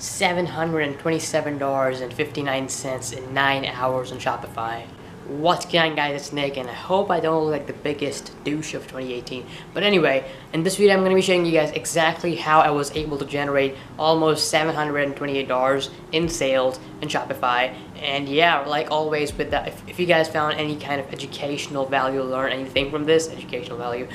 $727.59 in 9 hours on Shopify. What's going on, guys? It's Nick, and I hope I don't look like the biggest douche of 2018. But anyway, in this video I'm going to be showing you guys exactly how I was able to generate almost $728 in sales in Shopify. And yeah, like always with that, if you guys found any kind of educational value, learn anything from this educational value,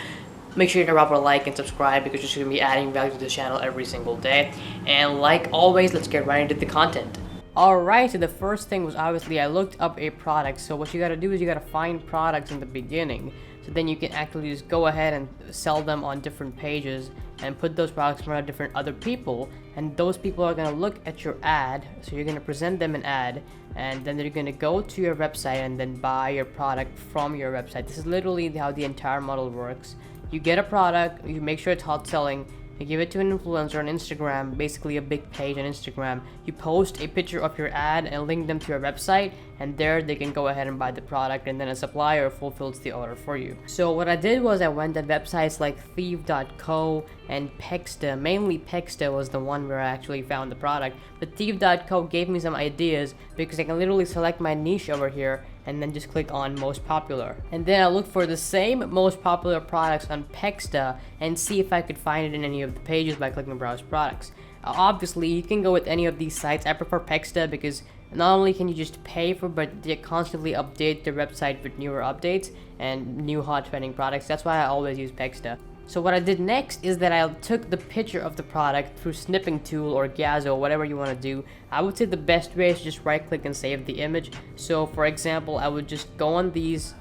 make sure to drop a like and subscribe, because you're going to be adding value to the channel every single day. And like always, let's get right into the content. Alright, so the first thing was obviously I looked up a product. So what you gotta do is you gotta find products in the beginning, so then you can actually just go ahead and sell them on different pages and put those products in front of different other people, and those people are gonna look at your ad. So you're gonna present them an ad, and then they're gonna go to your website and then buy your product from your website. This is literally how the entire model works. You get a product, you make sure it's hot selling, you give it to an influencer on Instagram, basically a big page on Instagram. You post a picture of your ad and link them to your website, and there they can go ahead and buy the product, and then a supplier fulfills the order for you. So what I did was I went at websites like Thief.co and Pexta. Mainly Pexta was the one where I actually found the product, but Thief.co gave me some ideas because I can literally select my niche over here and then just click on most popular. And then I looked for the same most popular products on Pexta and see if I could find it in any of the pages by clicking browse products. Obviously, you can go with any of these sites. I prefer Pexta because not only can you just pay for, but they constantly update their website with newer updates and new hot trending products. That's why I always use Pexta. So what I did next is that I took the picture of the product through snipping tool or Gazo, whatever you want to do. I would say the best way is just right click and save the image. So for example, I would just go on these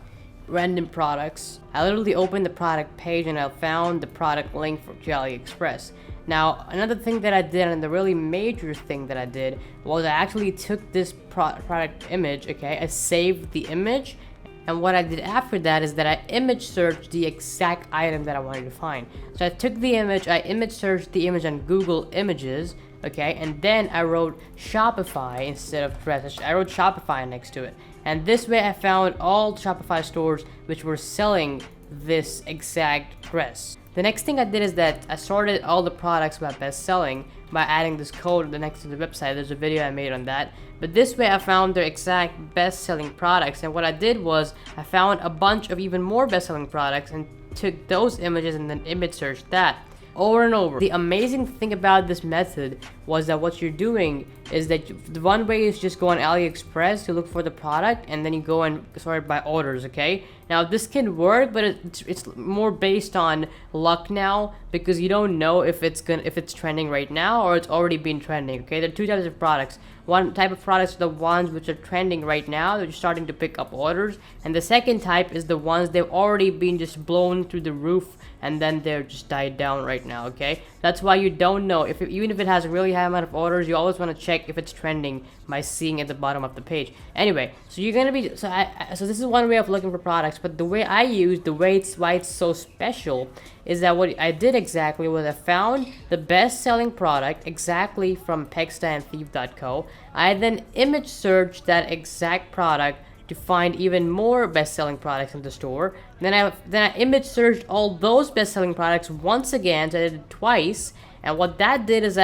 random products. I literally opened the product page and I found the product link for Aliexpress. Now, another thing that I did, and the really major thing that I did, was I actually took this product image, okay, I saved the image, and what I did after that is that I image searched the exact item that I wanted to find. So I took the image, I image searched the image on Google Images, okay, and then I wrote Shopify instead of dress. I wrote Shopify next to it. And this way I found all Shopify stores which were selling this exact dress. The next thing I did is that I sorted all the products by best selling by adding this code next to the website. There's a video I made on that. But this way I found the exact best selling products, and what I did was I found a bunch of even more best selling products and took those images and then image searched that over and over. The amazing thing about this method was that what you're doing is that the one way is just go on Aliexpress to look for the product, and then you go and sort it by orders, okay? Now this can work, but it's more based on luck now, because you don't know if it's trending right now or it's already been trending, okay? There are two types of products. One type of products are the ones which are trending right now, they're starting to pick up orders, and the second type is the ones they've already been just blown through the roof and then they're just died down right now, okay? That's why you don't know even if it has a really high amount of orders. You always want to check if it's trending by seeing at the bottom of the page. Anyway, so you're gonna be so this is one way of looking for products, but the way I use why it's so special is that what I did exactly was I found the best selling product exactly from Pexta and Thief.co. I then image searched that exact product to find even more best-selling products in the store. Then I image searched all those best-selling products once again, so I did it twice. And what that did is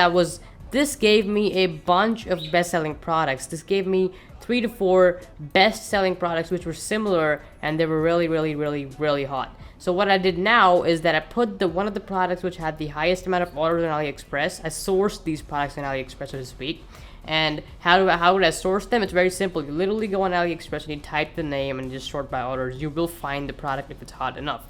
this gave me a bunch of best-selling products. This gave me 3 to 4 best-selling products which were similar, and they were really hot. So what I did now is that I put one of the products which had the highest amount of orders on Aliexpress. I sourced these products on Aliexpress, so to speak. And how would I source them? It's very simple. You literally go on Aliexpress and you type the name and just sort by orders. You will find the product if it's hot enough.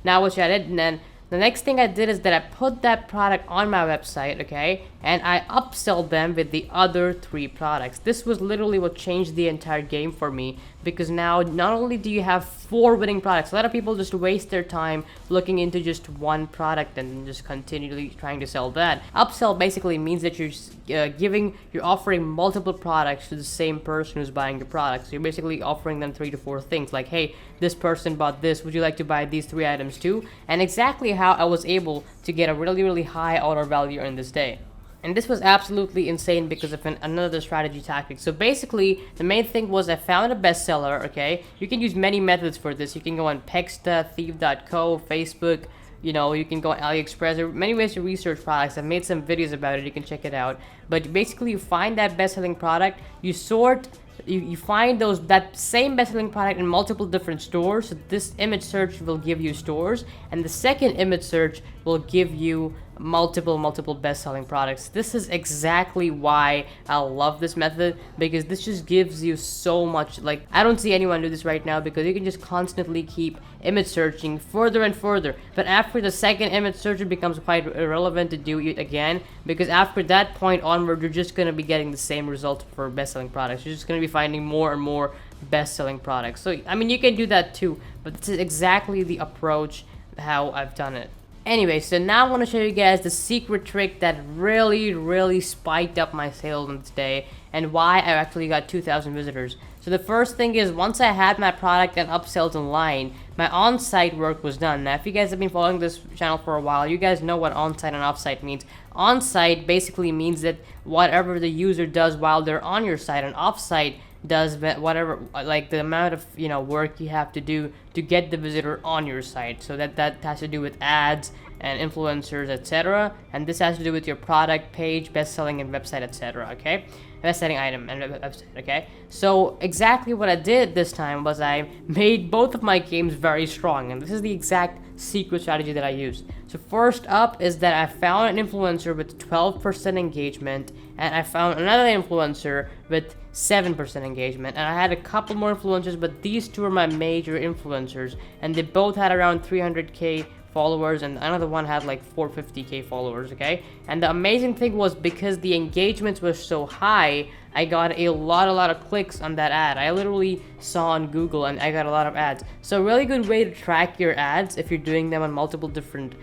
Now what I did, and then the next thing I did is that I put that product on my website, okay, and I upsell them with the other 3 products. This was literally what changed the entire game for me, because now not only do you have 4 winning products, a lot of people just waste their time looking into just one product and just continually trying to sell that. Upsell basically means that you're offering multiple products to the same person who's buying your product. So you're basically offering them 3 to 4 things, like, hey, this person bought this, would you like to buy these 3 items too? And exactly how I was able to get a really high order value in this day. And this was absolutely insane because of another strategy tactic. So basically, the main thing was I found a bestseller, okay? You can use many methods for this. You can go on Pexta, Thief.co, Facebook, you know, you can go on Aliexpress. There are many ways to research products. I've made some videos about it. You can check it out. But basically, you find that best-selling product, you sort, you find that same best-selling product in multiple different stores. So this image search will give you stores, and the second image search will give you multiple best-selling products. This is exactly why I love this method, because this just gives you so much. Like, I don't see anyone do this right now, because you can just constantly keep image searching further and further, but after the second image search, it becomes quite irrelevant to do it again, because after that point onward, you're just going to be getting the same result for best-selling products. You're just going to be finding more and more best-selling products. So I mean, you can do that too, but this is exactly the approach how I've done it. Anyway, so now I want to show you guys the secret trick that really spiked up my sales on this day, and why I actually got 2,000 visitors. So the first thing is, once I had my product and upsells online, my on-site work was done. Now, if you guys have been following this channel for a while, you guys know what on-site and off-site means. On-site basically means that whatever the user does while they're on your site, and off-site does whatever, like the amount of, you know, work you have to do to get the visitor on your site. So that has to do with ads and influencers, etc. And this has to do with your product page, best-selling, and website, etc. Okay, best-selling item and website. Okay, so exactly what I did this time was I made both of my games very strong, and this is the exact secret strategy that I used. So first up is that I found an influencer with 12% engagement, and I found another influencer with 7% engagement, and I had a couple more influencers, but these two are my major influencers, and they both had around 300k followers, and another one had like 450k followers. Okay, and the amazing thing was, because the engagements were so high, I got a lot of clicks on that ad. I literally saw on Google, and I got a lot of ads. So a really good way to track your ads, if you're doing them on multiple different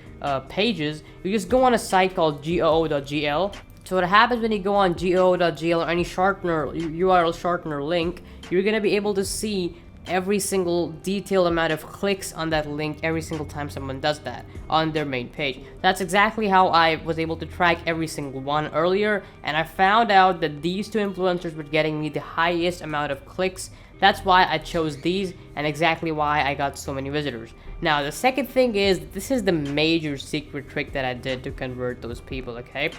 pages, you just go on a site called goo.gl. So what happens when you go on goo.gl or any shortener, URL shortener link, you're going to be able to see every single detailed amount of clicks on that link every single time someone does that on their main page. That's exactly how I was able to track every single one earlier, and I found out that these two influencers were getting me the highest amount of clicks. That's why I chose these, and exactly why I got so many visitors. Now, the second thing is, this is the major secret trick that I did to convert those people. Okay,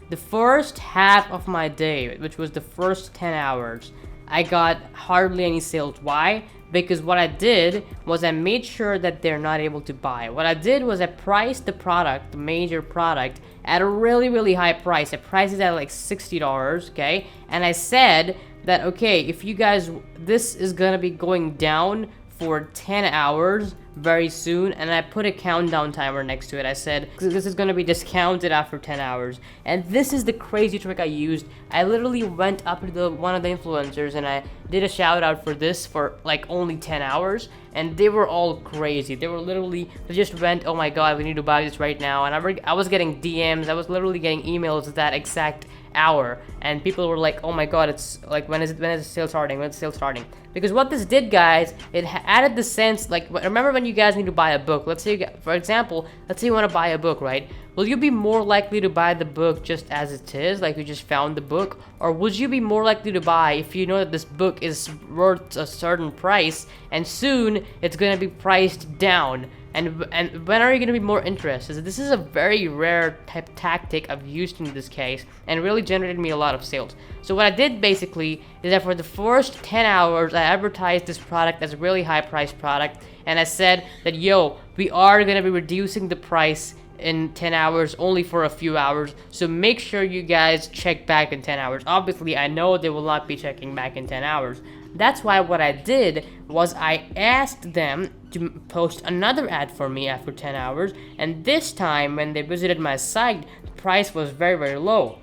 the first half of my day, which was the first 10 hours, I got hardly any sales. Why? Because what I did was I made sure that they're not able to buy. What I did was I priced the product, the major product, at a really high price. I priced it at like $60, okay? And I said that, okay, if you guys, this is gonna be going down for 10 hours very soon, and I put a countdown timer next to it. I said this is going to be discounted after 10 hours, and this is the crazy trick I used. I literally went up to one of the influencers, and I did a shout out for this for like only 10 hours, and they were all crazy. They just went, oh my god, we need to buy this right now. And I was getting DMs, I was literally getting emails that exact hour, and people were like, oh my god, it's like, when is the sale starting, when's the sale starting? Because what this did, guys, it added the sense, like, remember when you guys need to buy a book, let's say, for example, let's say you want to buy a book, right? Will you be more likely to buy the book just as it is, like you just found the book, or would you be more likely to buy if you know that this book is worth a certain price and soon it's going to be priced down? And when are you going to be more interested? So this is a very rare type tactic I've used in this case, and really generated me a lot of sales. So what I did basically is that for the first 10 hours, I advertised this product as a really high priced product, and I said that, yo, we are going to be reducing the price in 10 hours only for a few hours, so make sure you guys check back in 10 hours. Obviously, I know they will not be checking back in 10 hours. That's why what I did was I asked them to post another ad for me after 10 hours, and this time when they visited my site, the price was very low.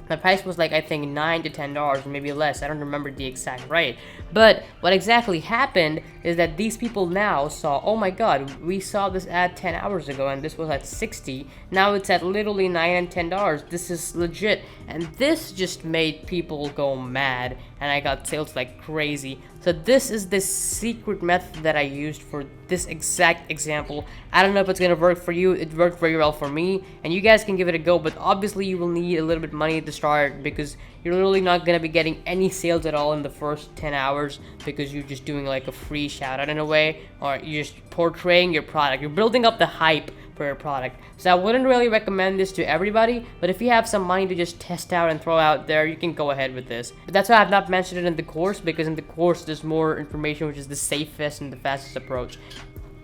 The price was like, I think, $9 to $10, maybe less. I don't remember the exact rate. But what exactly happened is that these people now saw, oh my god, we saw this ad 10 hours ago and this was at $60. Now it's at literally $9 and $10. This is legit. And this just made people go mad, and I got sales like crazy. So this is the secret method that I used for this exact example. I don't know if it's gonna work for you. It worked very well for me, and you guys can give it a go, but obviously you will need a little bit of money to start, because you're literally not gonna be getting any sales at all in the first 10 hours, because you're just doing like a free shout out in a way, or you're just portraying your product. You're building up the hype per product. So I wouldn't really recommend this to everybody, but if you have some money to just test out and throw out there, you can go ahead with this. But that's why I've not mentioned it in the course, because in the course there's more information, which is the safest and the fastest approach.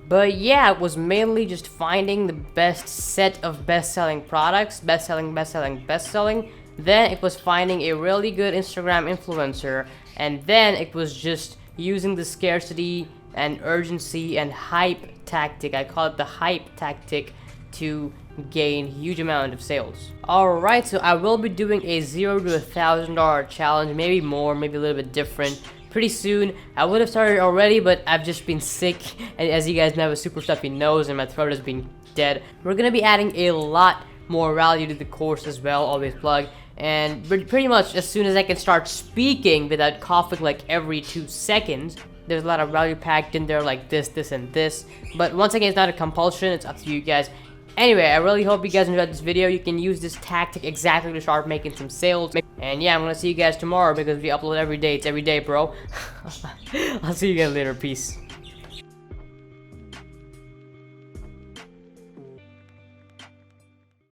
But yeah, it was mainly just finding the best set of best-selling products, best-selling. Then it was finding a really good Instagram influencer, and then it was just using the scarcity and urgency and hype tactic. I call it the hype tactic to gain huge amount of sales. Alright, so I will be doing a $0 to $1,000 challenge, maybe more, maybe a little bit different, pretty soon. I would have started already, but I've just been sick, and as you guys know, I have a super stuffy nose and my throat has been dead. We're gonna be adding a lot more value to the course as well, always plug. And pretty much as soon as I can start speaking without coughing like every 2 seconds, there's a lot of value packed in there, like this, and this. But once again, it's not a compulsion, it's up to you guys. Anyway, I really hope you guys enjoyed this video. You can use this tactic exactly to start making some sales. And yeah, I'm gonna see you guys tomorrow because we upload every day. It's every day, bro. I'll see you guys later. Peace.